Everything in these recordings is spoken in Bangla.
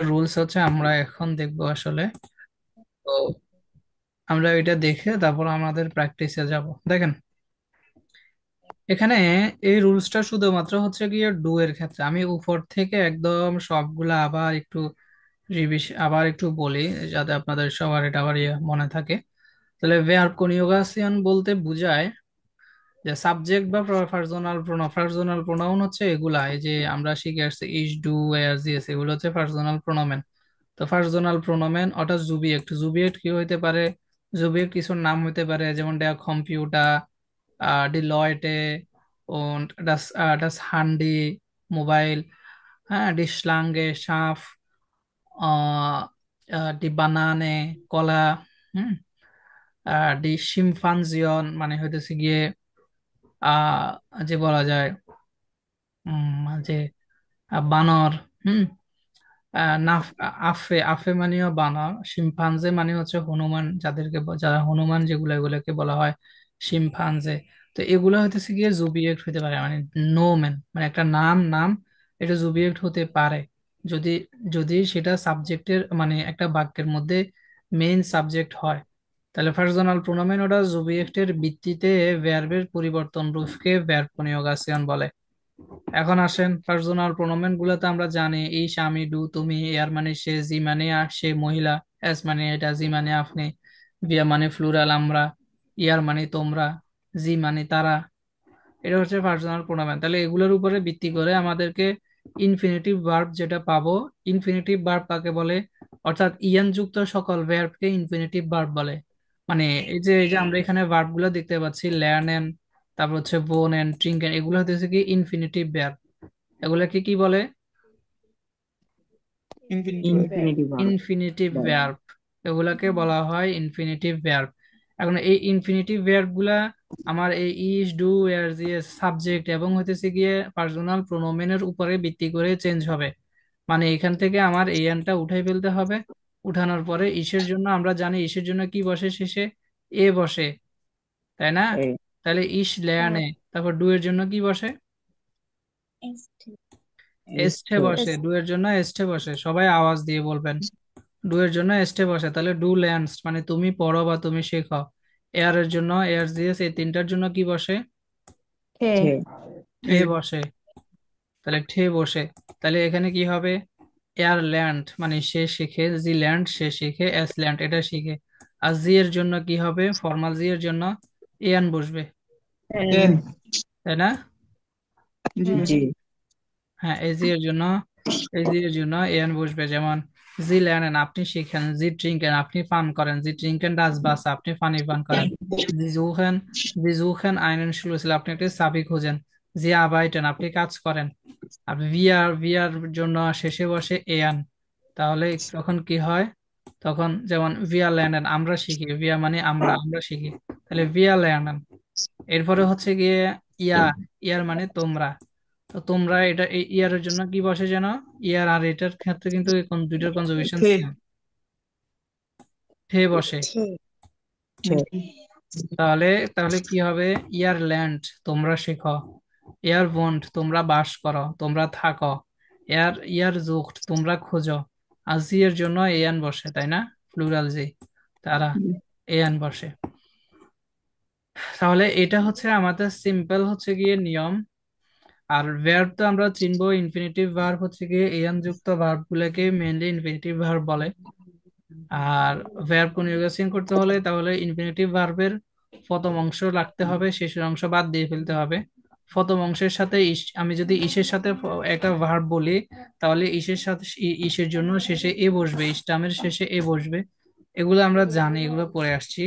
রুলস হচ্ছে আমরা এখন দেখবো আসলে। তো আমরা এটা দেখে তারপর আমাদের প্র্যাকটিসে যাব। দেখেন এখানে এই রুলসটা শুধুমাত্র হচ্ছে গিয়ে ডু এর ক্ষেত্রে। আমি উপর থেকে একদম সবগুলা আবার একটু বলি, যাতে আপনাদের সবার এটা আবার মনে থাকে। তাহলে ভার্ব কনজুগেশন বলতে বোঝায় যে সাবজেক্ট বা পার্সোনাল প্রোনাউন হচ্ছে এগুলা, এই যে আমরা শিখে আসছি ইস, ডু, ওয়্যার, জিএস, এগুলো হচ্ছে পার্সোনাল প্রোনোমেন। তো পার্সোনাল প্রোনোমেন অর্থাৎ জুবিয়েক্ট কি হইতে পারে? জুবিয়েক্ট কিছুর নাম হইতে পারে, যেমন der computer, die Leute und das Handy, mobile, হ্যাঁ, die Schlange, সাপ, আহ die Banane, কলা, হুম, die Schimpfansion মানে হইতেছে গিয়ে যে বলা যায় যে বানর, হুম, নাফ, আফে আফে মানেও বানর, শিম্পাঞ্জে মানে হচ্ছে হনুমান, যারা হনুমান যেগুলো এগুলোকে বলা হয় শিম্পাঞ্জে। তো এগুলো হইতেছে গিয়ে জুবিয়েক্ট হতে পারে, মানে নোমেন, মানে একটা নাম এটা জুবিয়েক্ট হতে পারে যদি যদি সেটা সাবজেক্টের মানে একটা বাক্যের মধ্যে মেইন সাবজেক্ট হয়। তাহলে পার্সোনাল প্রোনোমেন ওটা জুবিয়েক্টের ভিত্তিতে ভার্বের পরিবর্তন রূপকে ভার্ব কনজুগেশন বলে। এখন আসেন পার্সোনাল প্রোনোমেন গুলোতে আমরা জানি ইস, আমি, ডু, তুমি, এয়ার মানে সে, জি মানে সে মহিলা, এস মানে এটা, জি মানে আপনি, বিয়া মানে ফ্লুরাল আমরা, ইয়ার মানে তোমরা, জি মানে তারা। এটা হচ্ছে পার্সোনাল প্রোনোমেন। তাহলে এগুলোর উপরে ভিত্তি করে আমাদেরকে ইনফিনিটিভ ভার্ব যেটা পাবো, ইনফিনিটিভ ভার্ব কাকে বলে? অর্থাৎ ইএন যুক্ত সকল ভার্বকে ইনফিনিটিভ ভার্ব বলে। মানে এই যে আমরা এখানে ভার্ব গুলো দেখতে পাচ্ছি, ল্যার্নেন, তারপর হচ্ছে বোনেন, ট্রিঙ্কেন, এগুলো হচ্ছে কি ইনফিনিটিভ ভার্ব। এগুলাকে কি বলে? Infinitive verb. Infinitive verb. Infinitive verb. এগুলাকে বলা হয় ইনফিনিটিভ ভার্ব। এখন এই ইনফিনিটিভ ভার্ব গুলা আমার এই ইস, ডু, ওয়্যার, জিএস সাবজেক্ট এবং হইতেছে গিয়ে পার্সোনাল প্রোনোমেনের উপরে ভিত্তি করে চেঞ্জ হবে। মানে এখান থেকে আমার এই টা উঠাই ফেলতে হবে। উঠানোর পরে ইসের জন্য আমরা জানি ইসের জন্য কি বসে শেষে? এ বসে, তাই না? এই তাহলে ইস লেয়ানে, তারপর ডু এর জন্য কি বসে? এস্টে এস্টে বসে। ডু এর জন্য এস্টে বসে, সবাই আওয়াজ দিয়ে বলবেন। ডু এর জন্য এস্টে বসে, তাহলে ডু ল্যান্ডস মানে তুমি পড়ো বা তুমি শেখো। এয়ার এর জন্য এয়ার জিএস, এই তিনটার জন্য কি বসে? ঠে ঠে বসে, তাহলে ঠে বসে। তাহলে এখানে কি হবে? এয়ার ল্যান্ড মানে সে শেখে, জি ল্যান্ড সে শেখে, এস ল্যান্ড এটা শিখে। আর জি এর জন্য কি হবে? ফর্মাল জি এর জন্য এন বসবে, এন। এন। তাই না? জি। জি। হ্যাঁ, এজি এর জন্য এন বসবে। যেমন জি লেনেন আপনি শিখেন, জি ট্রিঙ্কেন আপনি পান করেন, জি ট্রিঙ্কেন ডাস বাস আপনি পানি পান করেন, জি জুখেন জি জুখেন আইনেন শুলুসিল আপনি একটি চাবি খোঁজেন, জি আবাইটেন আপনি কাজ করেন। আর ভিআর জন্য শেষে বসে এন। তাহলে তখন কি হয়? তখন যেমন ভিয়া লেনেন আমরা শিখি, ভিয়া মানে আমরা শিখি, তাহলে ভিয়া লেনেন। এরপরে হচ্ছে গিয়ে ইয়া, ইয়ার মানে তোমরা। তো তোমরা এটা এই ইয়ারের জন্য কি বসে যেন? ইয়ার আর এটার ক্ষেত্রে কিন্তু এই দুইটার কনজুগেশন থে। সেম, হে বসে। ঠে তাহলে তাহলে কি হবে? ইয়ার ল্যান্ড তোমরা শেখো, এয়ার বন্ড তোমরা বাস করো, তোমরা থাকো, ইয়ার জুক্ট তোমরা খোঁজো। আর জি এর জন্য এয়ান বসে, তাই না? প্লুরাল জি, তারা, এয়ান বসে। তাহলে এটা হচ্ছে আমাদের সিম্পল হচ্ছে গিয়ে নিয়ম। আর ভার্ব তো আমরা চিনবো, ইনফিনিটিভ ভার্ব হচ্ছে গিয়ে এন যুক্ত ভার্ব গুলোকে মেইনলি ইনফিনিটিভ ভার্ব বলে। আর ভার্ব কনজুগেশন করতে হলে তাহলে ইনফিনিটিভ ভার্বের প্রথম অংশ রাখতে হবে, শেষের অংশ বাদ দিয়ে ফেলতে হবে। প্রথম অংশের সাথে আমি যদি ইসের সাথে একটা ভার্ব বলি, তাহলে ইসের সাথে ইসের জন্য শেষে এ বসবে, ইস্টামের শেষে এ বসবে। এগুলো আমরা জানি, এগুলো পড়ে আসছি।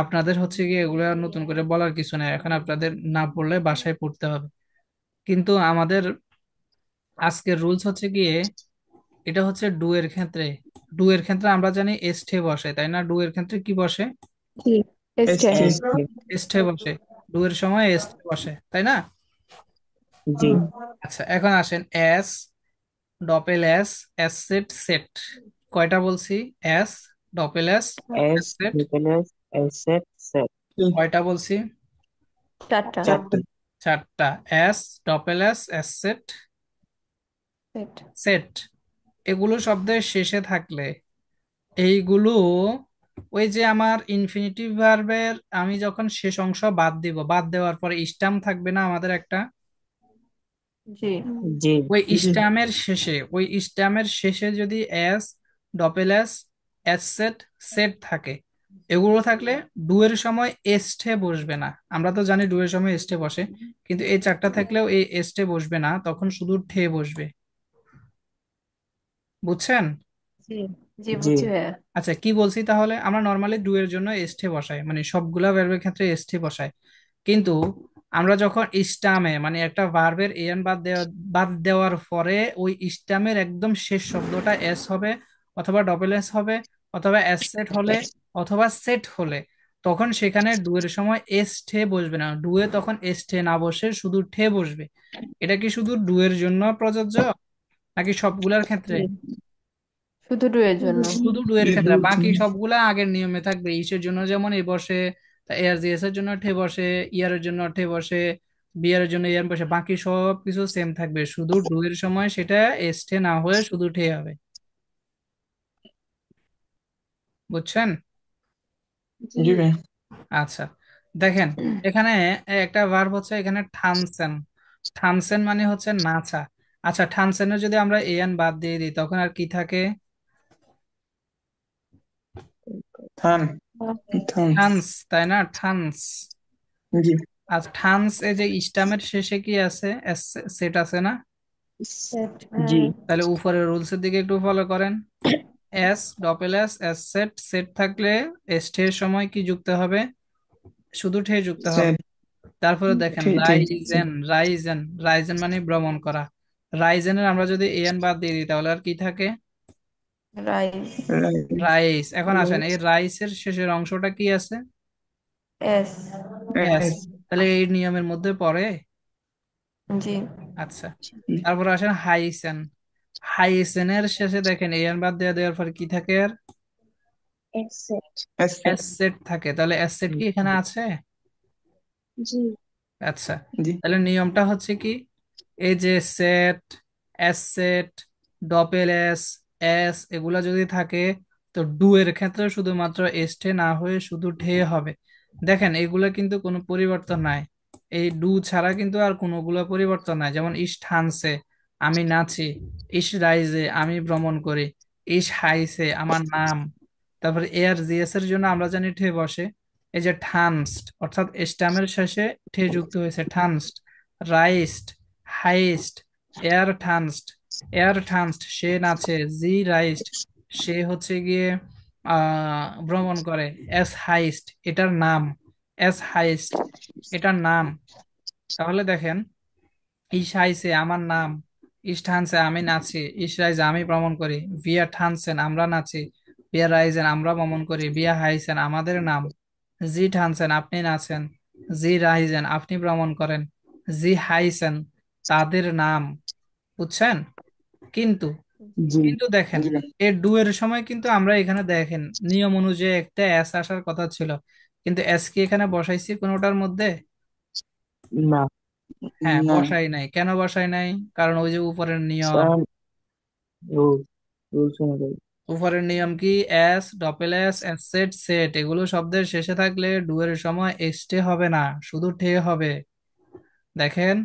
আপনাদের হচ্ছে গিয়ে এগুলো আর নতুন করে বলার কিছু নেই, এখন আপনাদের না পড়লে বাসায় পড়তে হবে। কিন্তু আমাদের আজকের রুলস হচ্ছে গিয়ে, এটা হচ্ছে ডু এর ক্ষেত্রে। ডু এর ক্ষেত্রে আমরা জানি এস্টে বসে, তাই না? ডু এর ক্ষেত্রে কি বসে? জি। এস্টে। এসছে। এস্টে। এস্টে বসে। ডু এর সময় এস্টে বসে, তাই না? জি। আচ্ছা, এখন আসেন এস, ডপেল এস, এস সেট, সেট। কয়টা বলছি? এস, ডপেল এস, এস এস সেট। ট্রিপল এস এসেট সেট। কয়টা বলছি? চারটা। চারটে। চারটা। এস, ডপেল এস, এস সেট, সেট। সেট। এগুলো শব্দের শেষে থাকলে এইগুলো ওই যে আমার ইনফিনিটিভ ভার্বের আমি যখন শেষ অংশ বাদ দিব, বাদ দেওয়ার পরে স্ট্যাম্প থাকবে না আমাদের একটা, জি জি ওই জি স্ট্যামের শেষে যদি এস, ডপেল এস, এস সেট, সেট থাকে, এগুলো থাকলে ডু এর সময় এস্টে বসবে না। আমরা তো জানি ডু এর সময় এস্টে বসে, কিন্তু এই চারটা থাকলেও এই এস্টে বসবে না, তখন শুধু ঠে বসবে। বুঝছেন? জি জি জি বুঝছি ভাইয়া। আচ্ছা, কি বলছি তাহলে, আমরা নর্মালি ডু এর জন্য এস্টে বসাই, মানে সবগুলা ভার্বের ক্ষেত্রে এস্টে বসাই, কিন্তু আমরা যখন ইস্টামে মানে একটা ভার্বের এন বাদ দেওয়ার পরে ওই ইস্টামের একদম শেষ শব্দটা এস হবে, অথবা ডবল এস হবে, অথবা এস সেট হলে, অথবা সেট হলে, তখন সেখানে ডু এর সময় এস ঠে বসবে না, ডু এ তখন এস ঠে না বসে শুধু ঠে বসবে। এটা কি শুধু ডু এর জন্য প্রযোজ্য নাকি সবগুলার ক্ষেত্রে? জি শুধু ডু এর জন্য। শুধু ডু এর ক্ষেত্রে, দুয়ের বাকি জন্য। সবগুলা আগের নিয়মে থাকবে। ইসের জন্য যেমন এ বসে, এয়ার জিএস এর জন্য ঠে বসে, ইয়ারের জন্য ঠে বসে, বিয়ার এর জন্য ইয়ার বসে, বাকি সব কিছু সেম থাকবে, শুধু ডু এর সময় সেটা এস ঠে না হয়ে শুধু ঠে হবে। বুঝছেন? জি ভাই। আচ্ছা, দেখেন এখানে একটা ভার্ব হচ্ছে এখানে ঠানসেন। ঠানসেন মানে হচ্ছে নাচা। আচ্ছা, ঠানসেনের যদি আমরা এন বাদ দিয়ে দিই তখন আর কি থাকে? থান থান। ঠান্স, তাই না? ঠান্স। জি আচ্ছা, ঠান্স এই যে ইস্টামের শেষে কি আছে? সেট আছে না? সেট জি তাহলে উপরের রুলস এর দিকে একটু ফলো করেন। এস, ডপেল এস, এস সেট, সেট থাকলে এস এর সময় কি যুক্ত হবে? শুধু ঠে যুক্ত হবে। সেট তারপরে দেখেন ঠিক ঠিক রাইজেন, রাইজেন, রাইজেন মানে ভ্রমণ করা। রাইজেনের আমরা যদি এন বাদ দিয়ে দিই তাহলে আর কি থাকে? Rice rice. এখন আসেন এই রাইসের শেষের অংশটা কি আছে? S S. তাহলে এই নিয়মের মধ্যে পড়ে। জি আচ্ছা, তারপর আসেন হাইসেন। হাইসেনের শেষে দেখেন এন বাদ দেওয়া দেওয়ার পরে কি থাকে? আর এসেট এস সেট থাকে। তাহলে এস সেট কি এখানে আছে? জি আচ্ছা, জি তাহলে নিয়মটা হচ্ছে কি, এই যে সেট, এস সেট, ডপেল এস, এস এগুলা যদি থাকে, তো ডু এর ক্ষেত্রে শুধুমাত্র এস টে না হয়ে শুধু ঠে হবে। দেখেন এগুলা কিন্তু কোনো পরিবর্তন নাই, এই ডু ছাড়া কিন্তু আর কোনোগুলো পরিবর্তন নাই। যেমন ইস ঠানসে, আমি নাচি। ইস রাইজে, আমি ভ্রমণ করি। ইস হাইসে, আমার নাম। তারপরে এয়ার জিএস এর জন্য আমরা জানি ঠে বসে, এই যে ঠানস্ট, অর্থাৎ স্ট্যামের শেষে ঠে যুক্ত হয়েছে, ঠানস্ট। রাইস্ট, হাইস্ট, এয়ার ঠানস্ট, এয়ার ঠানস্ট সে নাচে। জি রাইস্ট, সে হচ্ছে গিয়ে ভ্রমণ করে। এস হাইস্ট এটার নাম, এস হাইস্ট এটার নাম। তাহলে দেখেন, ইস হাইসে আমার নাম, ইস ঠানসে আমি নাচি, ইস রাইজে আমি ভ্রমণ করি, ভিয়া ঠানসেন আমরা নাচি, ভিয়া রাইজেন আমরা ভ্রমণ করি, ভিয়া হাইসেন আমাদের নাম, জি ঠানসেন আপনি নাচেন, জি রাইজেন আপনি ভ্রমণ করেন, জি হাইসেন তাদের নাম। বুঝছেন? কিন্তু জি কিন্তু দেখেন, জি ভাই। এর ডু এর সময় কিন্তু আমরা এখানে দেখেন নিয়ম অনুযায়ী একটা এস আসার কথা ছিল, কিন্তু এস কি এখানে বসাইছি কোনোটার মধ্যে? না হ্যাঁ, না বসাই নাই। কেন বসাই নাই? কারণ ওই যে উপরের নিয়ম। স্যার রুল রুলস অনুযায়ী উপরের নিয়ম কি? এস, ডপেল এস, এস সেট, সেট এগুলো শব্দের শেষে থাকলে ডু এর সময় এস্টে হবে না, শুধু ঠে হবে। দেখেন,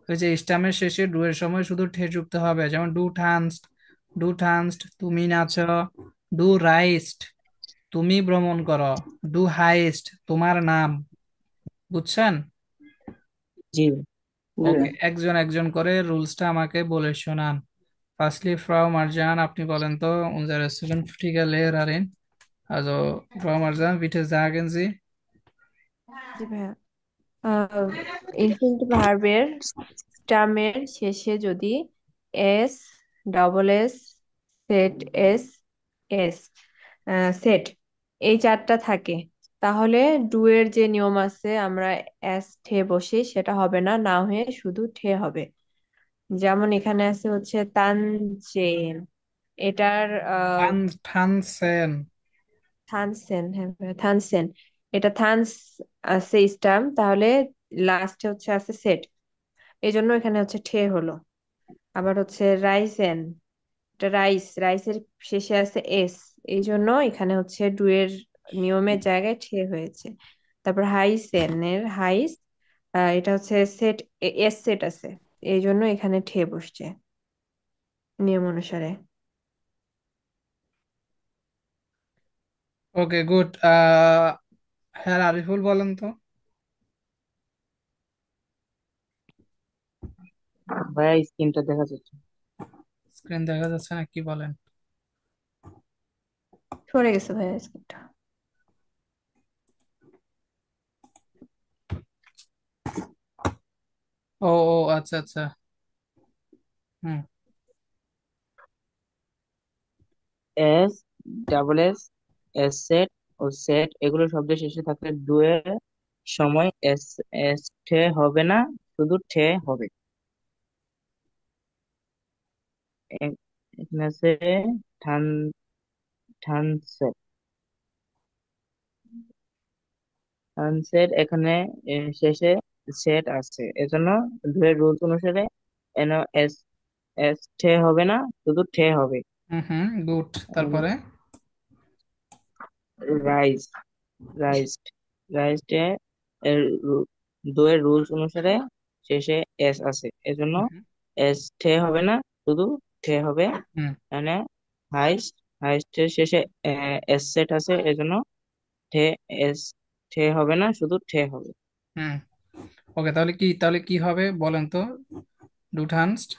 ওই যে স্টামের শেষে ডু এর সময় শুধু ঠে যুক্ত হবে, যেমন ডু ঠানস্ট, ডু ঠানস্ট তুমি নাচো, ডু রাইস্ট তুমি ভ্রমণ করো, ডু হাইস্ট তোমার নাম। বুঝছেন? জি জি ওকে, ভাই। একজন একজন করে রুলসটা আমাকে বলে শোনান। ফার্স্টলি ফ্রাউ মারজান, আপনি বলেন তো unsere zukünftige Lehrerin, also Frau Marjan, bitte sagen Sie। জি ভাইয়া। ইনফিনিটিভ ভার্বের স্টামের শেষে যদি এস, ডবল এস, সেট এস, এস, সেট এই চারটা থাকে, তাহলে ডু এর যে নিয়ম আছে আমরা এস ঠে বসি সেটা হবে না, না হয়ে শুধু ঠে হবে। যেমন এখানে আছে হচ্ছে তানচেন, এটার থানসেন। থানসেন, হ্যাঁ ভাইয়া, থানসেন, এটা থানস আছে স্টাম, তাহলে লাস্টে হচ্ছে আছে সেট, এই জন্য এখানে হচ্ছে ঠে হলো। আবার হচ্ছে রাইসেন, রাইসের শেষে আছে এস, এই জন্য এখানে হচ্ছে ডু এর নিয়মের জায়গায় ঠে হয়েছে। তারপর হাইস, এটা হচ্ছে সেট, এস সেট আছে, এই জন্য এখানে ঠে বসছে নিয়ম অনুসারে। ওকে, গুড। হ্যাঁ, আরিফুল বলেন তো। ভাইয়া স্ক্রিনটা দেখা যাচ্ছে। স্ক্রিন দেখা যাচ্ছে না, কি বলেন? সরে গেছে ভাইয়া স্ক্রিনটা। ও ও, আচ্ছা আচ্ছা। হুম। এস, ডাবল এস, এস সেট ও সেট এগুলো শব্দের শেষে থাকলে ডু এর সময় এস এস ঠে হবে না, শুধু ঠে হবে। এ- এখানে আছে ঠান ঠান সেট। ঠান সেট এখানে শেষে সেট আছে, এজন্য ডু এর রুলস অনুসারে এন এস এস ঠে হবে না, শুধু ঠে হবে। হুম হুম, গুড। তারপরে? রাইজ রাইজড রাইজড এর দোয়ের রুলস অনুসারে শেষে এস আছে, এজন্য হুম এস ঠে হবে না, শুধু ঠে হবে। হুম মানে হাইস্ট হাইস্টের শেষে এস সেট আছে, এজন্য ঠে এস ঠে হবে না, শুধু ঠে হবে। হুম। ওকে, তাহলে কি হবে বলেন তো? ডু থানস্ট।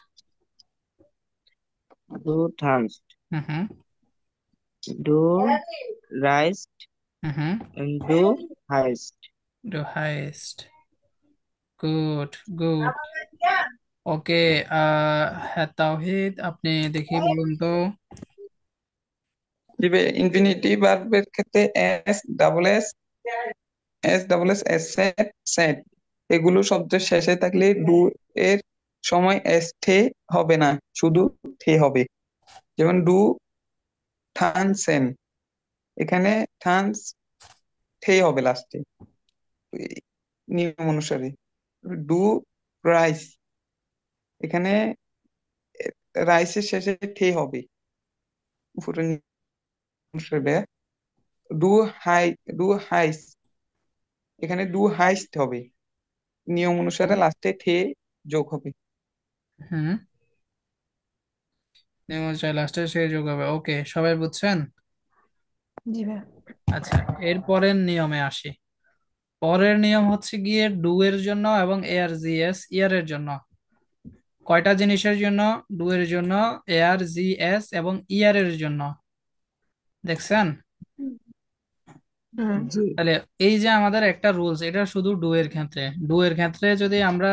ডু থার্স্ট, হুম হুম ডু রাইস্ট, হুম হুম। ডু হাইস্ট। ডু হাইস্ট। Good, good. ওকে। হ্যাঁ, তাওহিদ, আপনি দেখি বলুন তো। জি ভাই, ইনফিনিটিভ ভার্বের ক্ষেত্রে এস ডাবল এস এস সেট সেট এগুলো শব্দের শেষে থাকলে ডু এর সময় এস থে হবে না, শুধু থে হবে। যেমন ডু থানসেন, এখানে থানস থে হবে লাস্টে নিয়ম অনুসারে। ডু রাইস, এখানে রাইসের শেষে থে হবে পুরো নিয়ম অনুসারে। ডু হাই ডু হাইস, এখানে ডু হাইস্ট হবে, নিয়ম অনুসারে লাস্টে থে যোগ হবে। হুম। নিমন্ত্রণ লাস্টে সে যোগ হবে। ওকে, সবাই বুঝছেন? জি ভাইয়া। আচ্ছা, এর পরের নিয়মে আসি। পরের নিয়ম হচ্ছে গিয়ে ডু এর জন্য এবং এআর জিএস ইয়ার এর জন্য। কয়টা জিনিসের জন্য? ডু এর জন্য, এআর জিএস এবং ইয়ার এর জন্য। দেখছেন? হুম। জি। তাহলে এই যে আমাদের একটা রুলস, এটা শুধু ডু এর ক্ষেত্রে। ডু এর ক্ষেত্রে যদি আমরা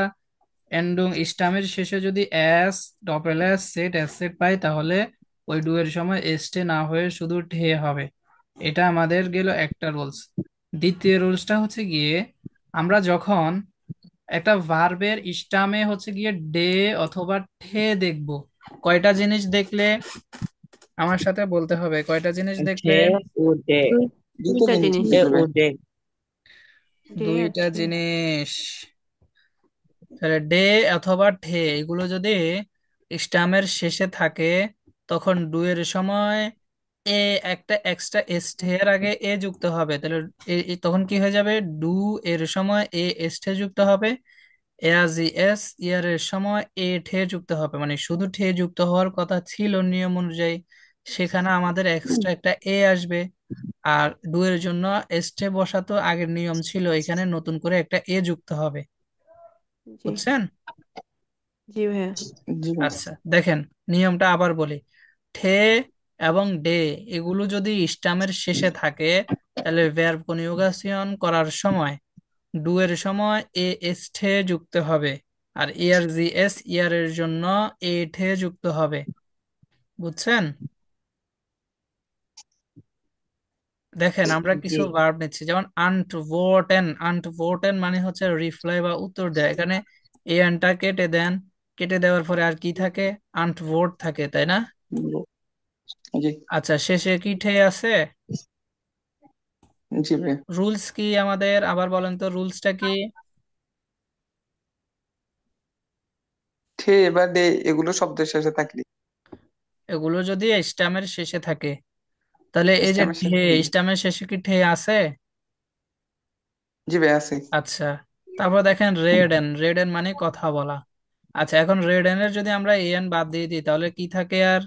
এন্ডিং স্টামের শেষে যদি এস, ডবল এস, সেট এস সেট পাই, তাহলে ওই ডু এর সময় এস টে না হয়ে শুধু ঠে হবে। এটা আমাদের গেল একটা রুলস। দ্বিতীয় রুলসটা হচ্ছে গিয়ে আমরা যখন একটা ভার্বের স্টামে হচ্ছে গিয়ে ডে অথবা ঠে দেখব, কয়টা জিনিস দেখলে? আমার সাথে বলতে হবে, কয়টা জিনিস দেখলে? ঠে ও ডে। দুই দুটো দুইটা জিনিস জিনিস, ঠে ও বুঝবে। ডে। ডে আর দুইটা ঠে। জিনিস। তাহলে ডে অথবা ঠে এগুলো যদি স্টামের শেষে থাকে, তখন ডু এর সময় এ, একটা এক্সট্রা এস এর আগে এ যুক্ত হবে। তাহলে তখন কি হয়ে যাবে? ডু এর সময় এ এস যুক্ত হবে। এআজি এস ইয়ার এর সময় এ ঠে যুক্ত হবে, মানে শুধু ঠে যুক্ত হওয়ার কথা ছিল নিয়ম অনুযায়ী, সেখানে আমাদের এক্সট্রা একটা এ আসবে। আর ডু এর জন্য এস ঠে বসাতো আগের নিয়ম ছিল, এখানে নতুন করে একটা এ যুক্ত হবে। জি। বুঝছেন? জি ভাইয়া। জি ভাই। আচ্ছা, দেখেন, নিয়মটা আবার বলি। ঠে এবং ডে এগুলো যদি স্টামের শেষে থাকে, তাহলে ভার্ব কনজুগেশন করার সময় ডু এর সময় এ এস ঠে যুক্ত হবে। আর ইয়ার জি এস ইয়ার এর জন্য এ ঠে যুক্ত হবে। বুঝছেন? দেখেন, আমরা জি। কিছু ভার্ব নিচ্ছি, যেমন আনটভোটেন। আনটভোটেন মানে হচ্ছে রিপ্লাই বা উত্তর দেয়। এখানে এ আনটা কেটে দেন, কেটে দেওয়ার পরে আর কি থাকে? আনটভোট থাকে, তাই না? জি। আচ্ছা, শেষে কি ঠে আছে? জি ভাই। রুলস কি আমাদের? আবার বলেন তো, রুলসটা কি? থে বা ডে এগুলো শব্দের শেষে থাকলে এগুলো যদি স্ট্যামের শেষে থাকে, তাহলে এই যে স্টেমের ঠে, সাথে থাকে। স্ট্যামের শেষে কি ঠে আছে? জি ভাই আছে। আচ্ছা, তারপর দেখেন রেড এন, রেড এন মানে কথা বলা। আচ্ছা, এখন রেড এন এর যদি আমরা এন বাদ দিয়ে দিই তাহলে কি থাকে আর?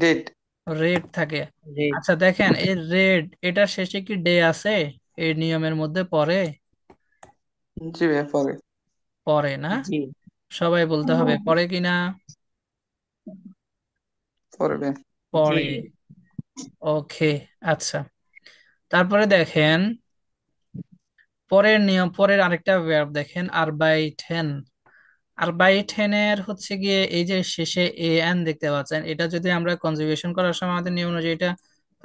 রেড। রেড থাকে। রেড। আচ্ছা দেখেন এই রেড, এটার শেষে কি ডে আছে? এই নিয়মের মধ্যে পড়ে? জি ভাই পরে। পড়ে না? জি। সবাই বলতে হবে পড়ে কিনা। পরে ভাই। জি। পড়ে। ওকে। আচ্ছা, তারপরে দেখেন পরের নিয়ম, পরের আরেকটা verb দেখেন আরবাইটেন। আরবাইটেনের হচ্ছে গিয়ে এই যে শেষে এ এন দেখতে পাচ্ছেন, এটা যদি আমরা কনজুগেশন করার সময় আমাদের নিয়ম অনুযায়ী এটা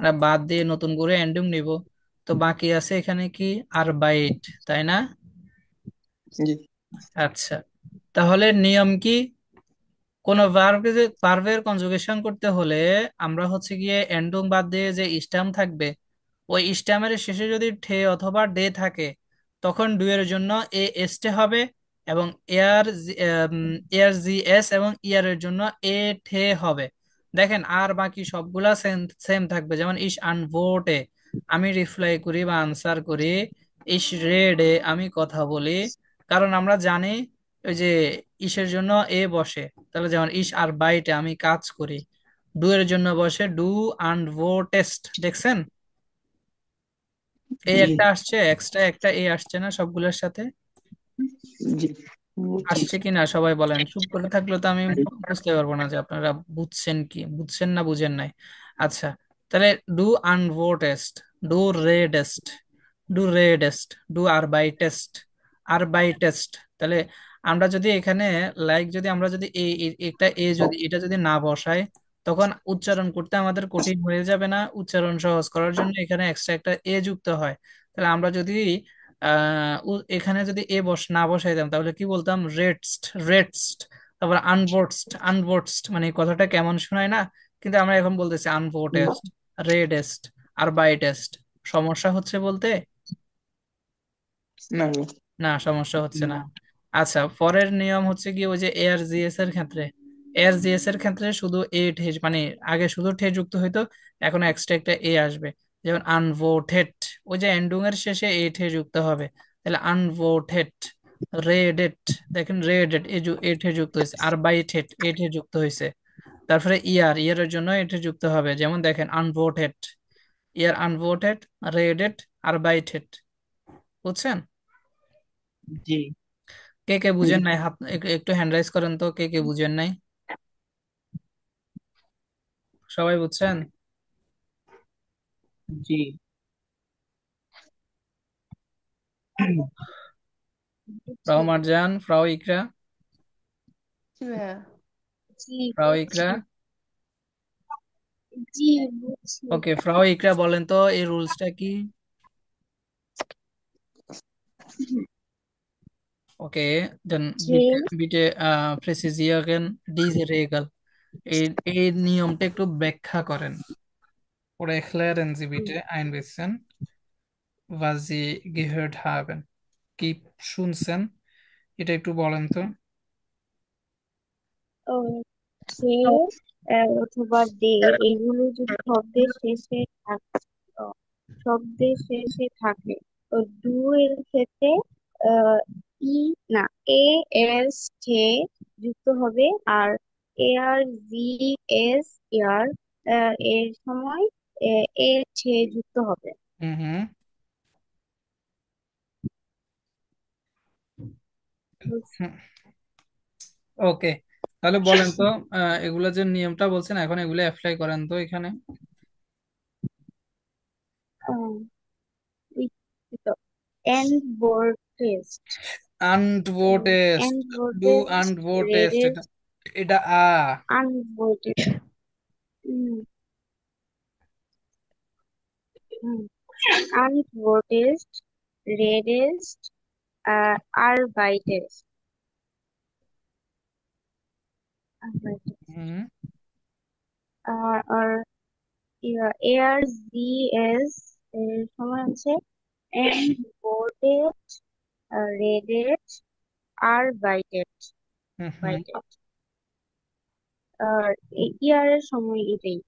আমরা বাদ দিয়ে নতুন করে এন্ডিং নিব, তো বাকি আছে এখানে কি আরবাইট, তাই না? জি। আচ্ছা, তাহলে নিয়ম কি? কোন ভার্বের কনজুগেশন করতে হলে আমরা হচ্ছে গিয়ে এন্ডিং বাদ দিয়ে যে স্ট্যাম থাকবে, ওই স্ট্যামের শেষে যদি ঠে অথবা ডে থাকে, তখন ডু এর জন্য এ এসটে হবে, এবং এয়ার এয়ার জি এস এবং ইয়ার এর জন্য এ ঠে হবে। দেখেন আর বাকি সবগুলা সেম সেম থাকবে, যেমন ইস আনভোটে আমি রিপ্লাই করি বা আনসার করি, ইস রেডে আমি কথা বলি। কারণ আমরা জানি ওই যে ইসের জন্য এ বসে, তাহলে যেমন ইস আর বাইটে আমি কাজ করি, ডু এর জন্য বসে ডু আন্ড ভো টেস্ট, দেখছেন? এই জি। একটা আসছে, এক্সট্রা একটা এ আসছে না সবগুলোর সাথে? জি বুঝছি। আসছে কিনা সবাই বলেন, চুপ করে থাকলে তো আমি বুঝতে পারবো না যে আপনারা বুঝছেন কি বুঝছেন না বুঝেন নাই। আচ্ছা, তাহলে ডু আনভোটেস্ট, ডু রেডেস্ট, ডু রেডেস্ট, ডু আরবাইটেস্ট, আরবাইটেস্ট। তাহলে আমরা যদি এখানে যদি আমরা যদি একটা এ যদি এটা যদি না বসাই, তখন উচ্চারণ করতে আমাদের কঠিন হয়ে যাবে না? উচ্চারণ সহজ করার জন্য এখানে এক্সট্রা একটা এ যুক্ত হয়। তাহলে আমরা যদি এখানে যদি এ না বসাইতাম তাহলে কি বলতাম? রেডস্ট, রেডস্ট। তারপর আনভোটসড, আনভোটসড, মানে এই কথাটা কেমন শোনায় না? কিন্তু আমরা এখন বলতেছি আনভোটেস্ট, রেডেস্ট, আরবাইটেস্ট। সমস্যা হচ্ছে বলতে? না ভাই। না, সমস্যা হচ্ছে না। না। আচ্ছা, পরের নিয়ম হচ্ছে কি ওই যে এয়ার জিএস এর ক্ষেত্রে, এয়ার জিএস এর ক্ষেত্রে শুধু এ ঠে, মানে আগে শুধু ঠে যুক্ত হইতো, এখন এক্সট্রা একটা এ আসবে। যেমন আনভোটেড, ওই যে এন্ডুং এর শেষে এ ঠে যুক্ত হবে, তাহলে আনভোটেড। রেডেড, দেখেন রেডেড এ ঠে যুক্ত হয়েছে, আর বাইটেড এ ঠে যুক্ত হয়েছে। তারপরে ইয়ার, ইয়ারের জন্য এ ঠে যুক্ত হবে, যেমন দেখেন আনভোটেড, ইয়ার আনভোটেড, রেডেড, আর বাইটেড। বুঝছেন? জি। কে কে জি। বুঝেন নাই হাত একটু হ্যান্ড রাইজ করেন তো, কে কে বুঝেন নাই? সবাই বুঝছেন? জি। ফ্রাও বুঝছি। মার্জান, ফ্রাও ইকরা, জি ভাইয়া। জি ফ্রাও বুঝছি। ইকরা। জি বুঝছি। ওকে, ফ্রাও ইকরা বলেন তো এই রুলসটা কি? ওকে, দেন যে বিটে বিটে প্রেসিজিয়াগেন diese Regel, এই এই নিয়মটা একটু ব্যাখ্যা করেন। Oder erklären Sie bitte ein bisschen, was Sie gehört haben. কি শুনছেন এটা একটু বলেন তো। যে অথবা দে এগুলো যদি শব্দের শেষে থাকে, শব্দের শেষে থাকে, তো ডু এর ক্ষেত্রে আহ, ই না, এ এস কে যুক্ত হবে। আর এ আর জি এস এর এর সময় এ ছে যুক্ত হবে। হুম হুম। ওকে, তাহলে বলেন তো এগুলা যে নিয়মটা বলছেন এখন এগুলো অ্যাপ্লাই করেন তো এখানে। এন্ড বোর্ড টেস্ট, আনভোটেস্ট, এন্ড বোর্ড ডু টেস্ট, আনভোটেস্ট, রেডের এটা এটা আনভোটেড, আনভোটেড, রেডেস্ট, আরবাইটেস্ট, হুম আর আর এআর জি এস এর সময় হচ্ছে এন্ড বোর্ডেড, রেডেড, আরবাইটেড, হুম হুম। বাইটেড। আর ইয়ারের সময় এটাই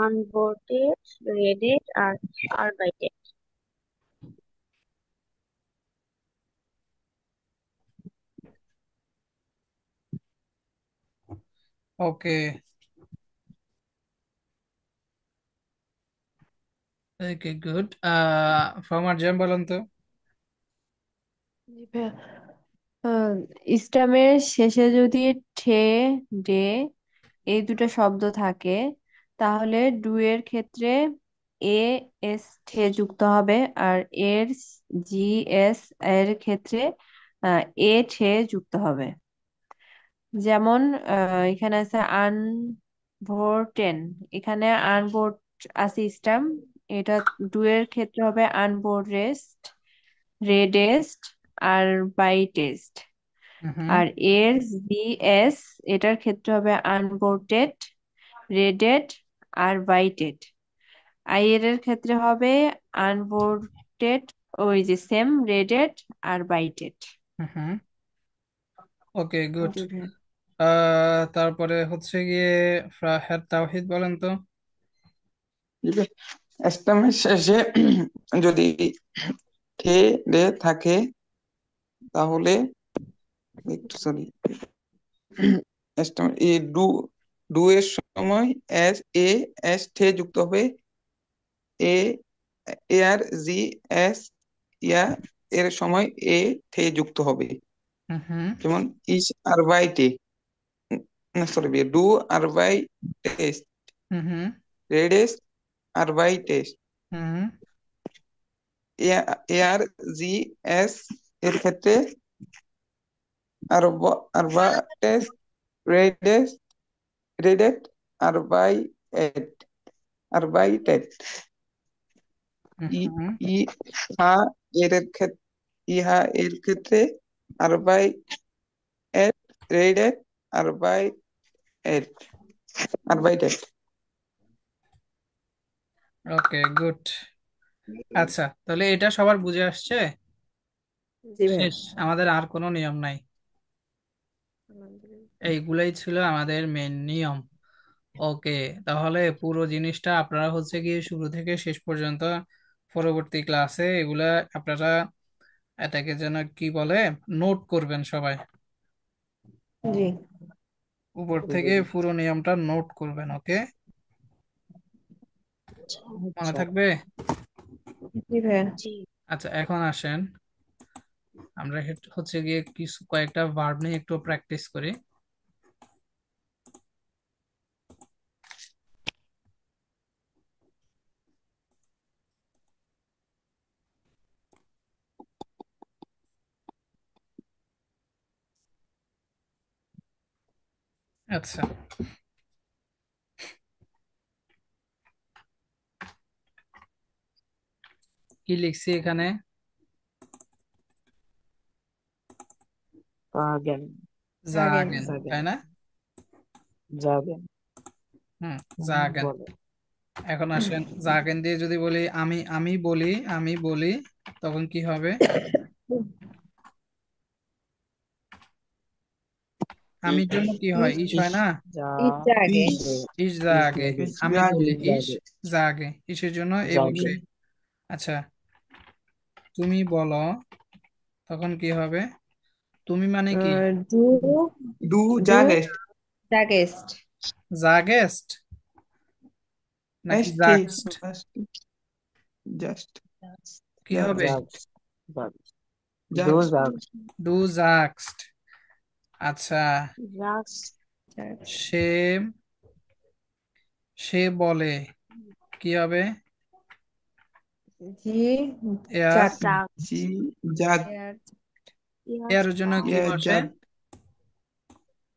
আনবোর্ডেড, রেডেড আর আরবাইটেড। ওকে, ওকে, গুড। ফার্মার জ্যাম বলেন তো। জি ভাইয়া। ইসলামের শেষে যদি ঠে, ডে এই দুটো শব্দ থাকে তাহলে ডু এর ক্ষেত্রে এ এস ঠে যুক্ত হবে, আর এর জি এস এর ক্ষেত্রে এ ঠে যুক্ত হবে। যেমন এখানে আছে আনভোর্টেন, এখানে আনভোর্ট আছে স্টাম, এটা ডু এর ক্ষেত্রে হবে আনবোর্ড রেস্ট, রেডেস্ট আর বাইটেস্ট। হুম, আর এর জিএস এটার ক্ষেত্রে হবে আনবোর্টেড, রেডেড আর বাইটেড। আই এর ক্ষেত্রে হবে আনবোর্টেড, ওই যে সেম রেডেড আর বাইটেড। হুম। ওকে, গুড। জি ভাইয়া। তারপরে হচ্ছে গিয়ে ফারহাদ তাওহিদ বলেন তো। স্টেমের শেষে যদি ঠে ডে থাকে তাহলে একটু সরি এই ডু এর সময় এ এস ঠে যুক্ত হবে, এ এ আর জি এস ইয়া এর সময় এ ঠে যুক্ত হবে। হুম, যেমন ইস আরবাইটে, না সরি ডু আরবাইটেস্ট, হুম, রেডেস্ট আরবাইটেস্ট। হুম, এ আর জি এস এর ক্ষেত্রে আরবাটেস্ট, রেডেস্ট, রেডেট, আরবাইট, আরবাইটেড। ই হুম। ই হা এর ক্ষেত্রে ইহা এর ক্ষেত্রে আরবাইট, রেডেট, আরবাইট, আরবাইটেড। ওকে, গুড। আচ্ছা, তাহলে এটা সবার বুঝে আসছে। জি ভাইয়া। শেষ, আমাদের আর কোনো নিয়ম নাই। আলহামদুলিল্লাহ। এইগুলাই ছিল আমাদের মেন নিয়ম। ওকে, তাহলে পুরো জিনিসটা আপনারা হচ্ছে গিয়ে শুরু থেকে শেষ পর্যন্ত পরবর্তী ক্লাসে এগুলা আপনারা এটাকে যেন কি বলে নোট করবেন সবাই। জি। উপর থেকে পুরো নিয়মটা নোট করবেন, ওকে? মনে আচ্ছা। থাকবে? জি ভাইয়া। জি। আচ্ছা, এখন আসেন আমরা হচ্ছে গিয়ে কিছু কয়েকটা ভার্ব নিয়ে একটু প্র্যাকটিস করি। আচ্ছা, কি লিখছি এখানে? জাগেন, আগেন। জাগেন, জাগেন, তাই না? জাগেন হুম, জাগেন। বলে। এখন আসেন জাগেন দিয়ে যদি বলি আমি বলি, আমি বলি, তখন কি হবে? আমির জন্য কি হয়? ইস ইস ইস হয় না? যা ইচ্ছা আগে। ইস ইস ইস জাগে। লাগে, ইস আমি জাগে, বলি ইস ইস জাগে, জাগে, ইসের জন্য এ জাগে। বসে। আচ্ছা, তুমি বলো, তখন কি হবে? তুমি মানে কি? ডু, ডু ডু জাগেস্ট, দ্য গেস্ট। জাগেস্ট নাকি এস ঠে জাগস্ট? জাস্ট কি জাস্ট হবে? জাগ, জাগ, ডু জাস্ট জাগ। ডু জাগস্ট। আচ্ছা, রাক্স, সে সে বলে, কি হবে? জি এয়ার। চাক। জাগ, জি জাগ, এয়ার। ইয়া এয়ার জন্য কি ইয়া বসে? জাগ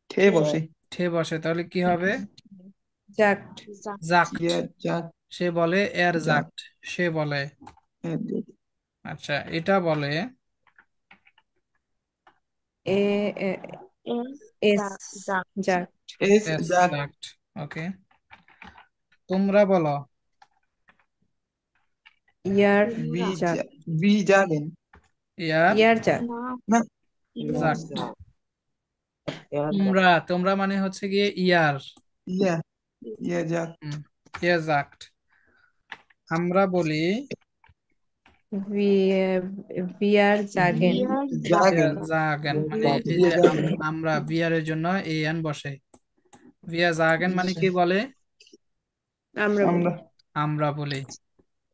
ঠে ঠে, বসে, ঠে বসে, তাহলে কি হবে? জাকড। জাগ, জাক্ট। ইয়া জাগ, সে বলে এয়ার জাগ, জাক্ট। সে বলে। এ- আচ্ছা, এটা বলে এ এস, এস জাগ, জাগ, জাক। এস এস জাগ, জাক্ট। ওকে, তোমরা বলো ইয়ার বি তোমরা, জাক। বি জাগেন, এয়ার ইয়ার জাক। না, না ইয়া জাক্ট। জাগ, এয়ার যাক। তোমরা তোমরা মানে হচ্ছে গিয়ে ইয়ার। ইয়া, ইয়া যাক, হুম, ইয়াজাক্ট। আমরা বলি wir ভি জাগেন। জাগেন, জাগেন, মানে যাকে এই ভিয়া যে জাগেন, আমরা বিয়ারের জন্য এ এন বসে। ভিয়া জাগেন মানে কি বলে? আমরা বলি আমরা আমরা বলি।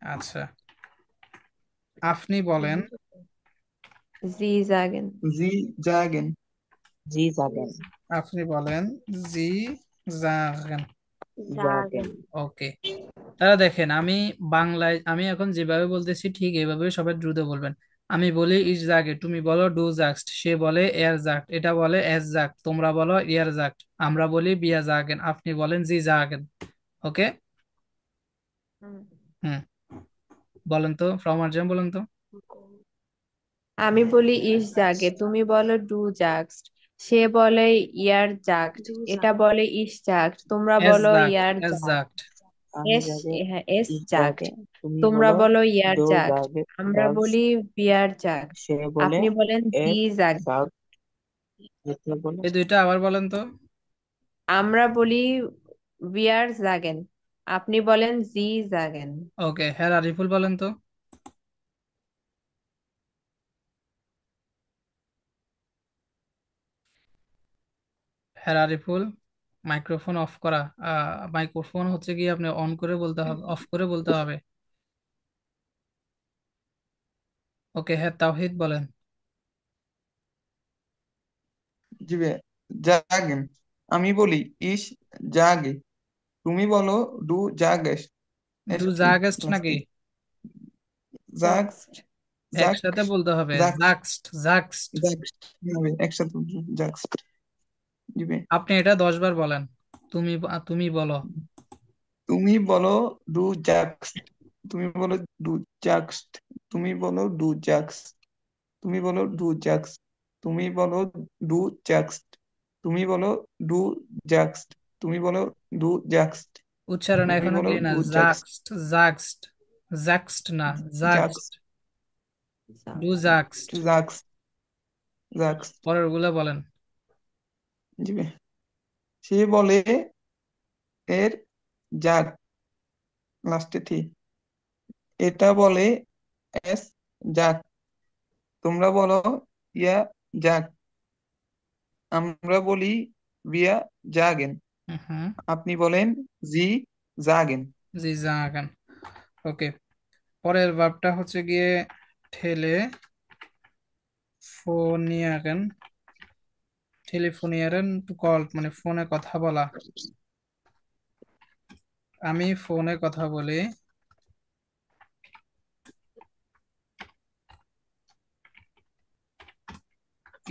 আচ্ছা, আপনি বলেন। sie জাগেন। জি জাগেন, জি যাবেন। আপনি বলেন জি জাগেন। যাবেন। জাগেন। ওকে। তারা দেখেন, আমি বাংলায় আমি এখন যেভাবে বলতেছি ঠিক এইভাবে সবাই দ্রুত বলবেন। আমি বলি ইস জাগে, তুমি বলো ডু জাগস্ট, সে বলে এর জাগট, এটা বলে এস জাগট, তোমরা বলো ইয়ার জাগট, আমরা বলি বিয়া জাগেন, আপনি বলেন জি জাগেন। ওকে। হুম। হুম, বলেন তো ফ্রম আর্জেন, বলেন তো। আমি বলি ইস জাগে, তুমি বলো ডু জাগস্ট, সে বলে ইয়ার জাগট, এটা দুজাক। বলে ইস জাগট, তোমরা এস বলো জাগট, ইয়ার এস জাগট। জাগট। আমি এস, যাকে হ্যাঁ, এস ইস যাক। জাগে, তুমি তোমরা বলো বলো ইয়ার দো জাগট, যাগে আমরা যাগস। বলি বিয়ার জাগট, সে বলে আপনি বলেন জি এর জাগে, যাক। যেতে বলে এই দুইটা আবার বলেন তো। আমরা বলি বিয়ার জাগেন, আপনি বলেন জি জাগেন। ওকে, হ্যাঁ আরিফুল বলেন তো। হ্যাঁ আরিফুল, মাইক্রোফোন অফ করা। মাইক্রোফোন হচ্ছে কি আপনি অন করে বলতে হবে, অফ করে বলতে হবে। ওকে, হ্যাঁ তাওহিদ বলেন। জি ভাইয়া, জাগেন। আমি বলি ইস জাগে, তুমি বলো ডু জাগেস, ডু এসটি জাগেস্ট নাকি? লাস্টে, জাগ জাগস্ট। জাগ একসাথে বলতে হবে, জাগ জাগস্ট জাগস্ট। জাগস হবে একসাথে, জাগস। জি ভাইয়া। আপনি এটা 10 বার বলেন। তুমি তুমি বলো। তুমি বলো ডু জাগস, তুমি বলো ডু জাগস, তুমি বলো ডু জাগস, তুমি বলো ডু জাগস, তুমি বলো ডু জাগস, তুমি বলো ডু জাগস, তুমি বলো ডু জাগস, উচ্চারণ তুমি এখনো বলো ক্লিন না, ডু জাগস, জাগস্ট জাগস্ট। জাগস্ট না, জাগস, জাগস্ট। ডু জাগস্ট। জাগস, জাগস। পরের গুলো বলেন। জি ভাই। সে বলে এর জাগ, লাস্টে থি, এটা বলে এস জাগ, তোমরা বলো ইয়া জাগ, আমরা বলি বিয়া জাগেন, হুম। আপনি বলেন জি জাগেন। জি জাগান। ওকে, পরের ভার্বটা হচ্ছে গিয়ে ঠেলে ফোনিয়ারেন। টেলিফোনিয়ারেন টু কল, মানে ফোনে কথা বলা। আমি ফোনে কথা বলি।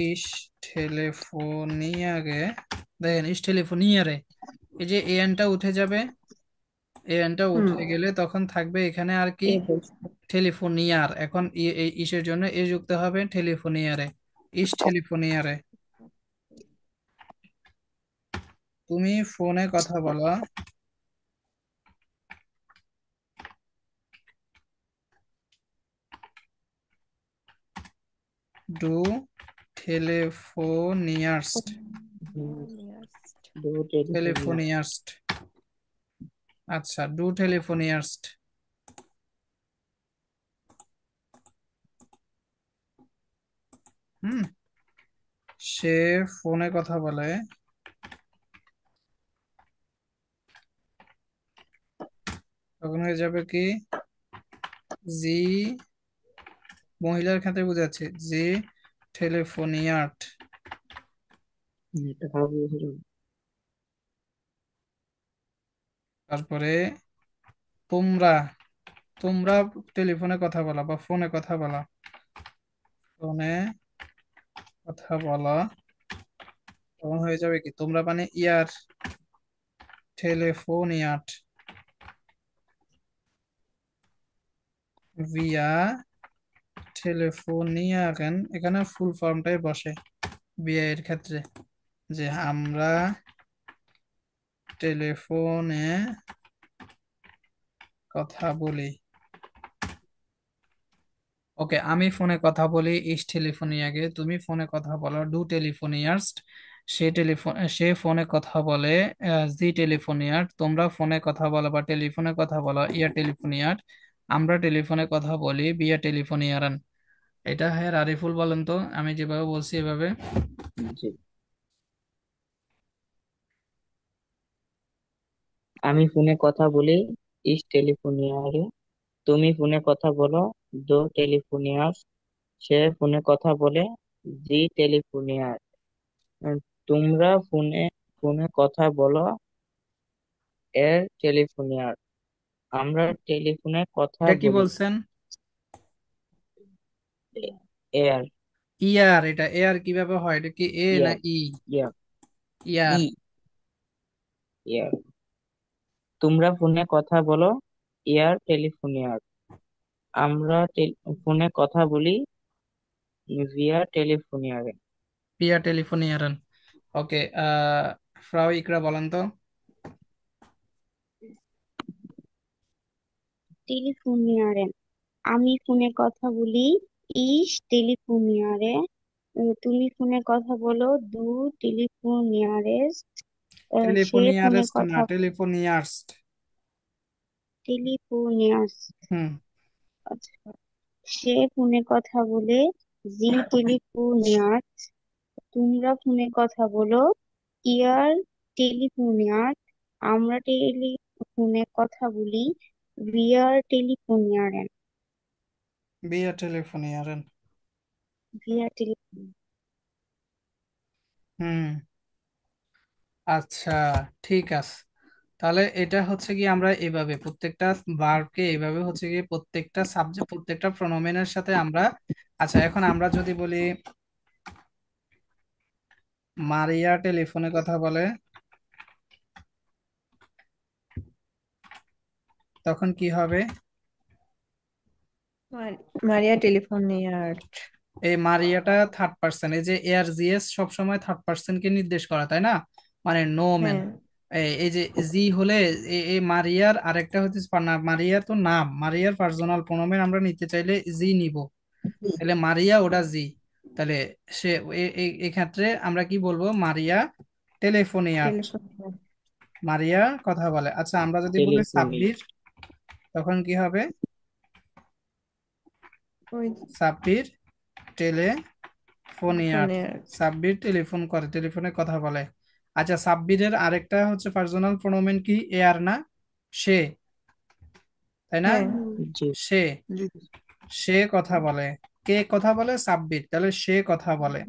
ইস টেলিফোনিয়ারে, দেখেন ইস টেলিফোনিয়ারে, এই যে এনটা উঠে যাবে। এনটা হুম, উঠে গেলে তখন থাকবে এখানে আর কি, এ বসবে। টেলিফোনিয়ার। এখন এই ইসের জন্য এ যুক্ত হবে টেলিফোনিয়ারে। ইস টেলিফোনিয়ারে, তুমি ফোনে কথা বলো। ডু টেলিফোনিয়ার্সট। দো টেলিফোনিয়া। টেলিফোনিয়ার্সট। আচ্ছা, ডু টেলিফোনিয়ার্সট। হুম, সে ফোনে কথা বলে। তখন হয়ে যাবে কি, জি, মহিলার ক্ষেত্রে বোঝাচ্ছে, জি টেলিফোনিয়ার্ট। এটা খারাপ হয়েছিল। তারপরে তোমরা, তোমরা টেলিফোনে কথা বলা বা ফোনে কথা বলা। ফোনে কথা বলা, তখন হয়ে যাবে কি, তোমরা মানে ইয়ার টেলিফোনিয়াট, ভিয়া টেলিফোনিয়ারেন, এখানে ফুল ফর্মটাই বসে ভিয়া এর ক্ষেত্রে, যে আমরা টেলিফোনে কথা বলি। ওকে, আমি ফোনে কথা বলি ইস টেলিফোনিয়াকে, তুমি ফোনে কথা বলো ডু টেলিফোনিয়ার্স। সে ফোনে কথা বলে, জি টেলিফোনিয়ার, তোমরা ফোনে কথা বলো বা টেলিফোনে কথা বলো, ইয়া টেলিফোনিয়ার, আমরা টেলিফোনে কথা বলি, বিয়া টেলিফোনিয়ারান। এটা হ্যাঁ আরিফুল বলেন তো, আমি যেভাবে বলছি এভাবে। জি, আমি ফোনে কথা বলি, ইস টেলিফোনিয়ারে। তুমি ফোনে কথা বলো, দো টেলিফোনিয়াস। সে ফোনে কথা বলে, জি টেলিফোনিয়ার। উম, তোমরা ফোনে ফোনে কথা বলো, এর টেলিফোনিয়ার। আমরা টেলিফোনে কথা এটা কি বলি, বলছেন? এর। ইয়ার, এটা এয়ার কিভাবে হয়? এটা কি এ না ইয়ার, ই? ইয়ার, ইয়ার। ই, ইয়ার। তোমরা ফোনে কথা বলো, এয়ার টেলিফোনিয়ার। আমরা ফোনে কথা বলি, ভিয়া টেলিফোনিয়ারে। বিয়া টেলিফোনিয়ারান। ওকে, ফ্রাউ ইকরা বলেন তো। টেলিফোনিয়ারেন। আমি ফোনে কথা বলি, ইস টেলিফোনিয়ারে। তুমি ফোনে কথা বলো, দু টেলিফোনিয়ারেস। সে ফোনে টেলিফোনিয়ারেস্ট না, কথা টেলিফোনিয়ার্সট। টেলিফোনিয়াস। হুম। আচ্ছা, সে ফোনে কথা বলে, জি টেলিফোনিয়ার। তোমরা ফোনে কথা বলো, ইয়ার টেলিফোনিয়ার। আমরা টেলিফোনে কথা বলি, ভিয়ার টেলিফোনিয়ারেন। বিয়া টেলিফোনিয়ারান। ভিয়ার টেলিফোন। হুম। আচ্ছা, ঠিক আছে। তাহলে এটা হচ্ছে কি আমরা এভাবে প্রত্যেকটা ভার্বকে এভাবে হচ্ছে কি প্রত্যেকটা সাবজেক্ট প্রত্যেকটা প্রনোমেনের সাথে আমরা। আচ্ছা, এখন আমরা যদি বলি মারিয়া টেলিফোনে কথা বলে, তখন কি হবে? মারিয়া টেলিফোনিয়ার। এই মারিয়াটা থার্ড পার্সন, এই যে এয়ার জিএস সবসময় থার্ড পার্সন কে নির্দেশ করা, তাই না? মানে নো ম্যান। হ্যাঁ, এই যে জি হলে এই মারিয়ার আরেকটা হচ্ছে মারিয়ার তো নাম, মারিয়ার পার্সোনাল প্রোনোমেন আমরা নিতে চাইলে জি নিব। তাহলে মারিয়া ওটা জি। তাহলে সে এক্ষেত্রে আমরা কি বলবো? মারিয়া টেলিফোনিয়াট। টেলিফোনিয়ার। মারিয়া কথা বলে। আচ্ছা, আমরা যদি বলি টেলিফোনি, সাব্বির, তখন কি হবে? ওই সাব্বির টেলিফোনিয়াট। ফোনের। সাব্বির টেলিফোন করে, টেলিফোনে কথা বলে। আচ্ছা, সাব্বিরের আরেকটা হচ্ছে পার্সোনাল প্রোনোমেন কি? এয়ার না? সে, তাই না? হ্যাঁ। জি, সে সে কথা বলে। কে কথা বলে? সাব্বির। তাহলে সে কথা বলে।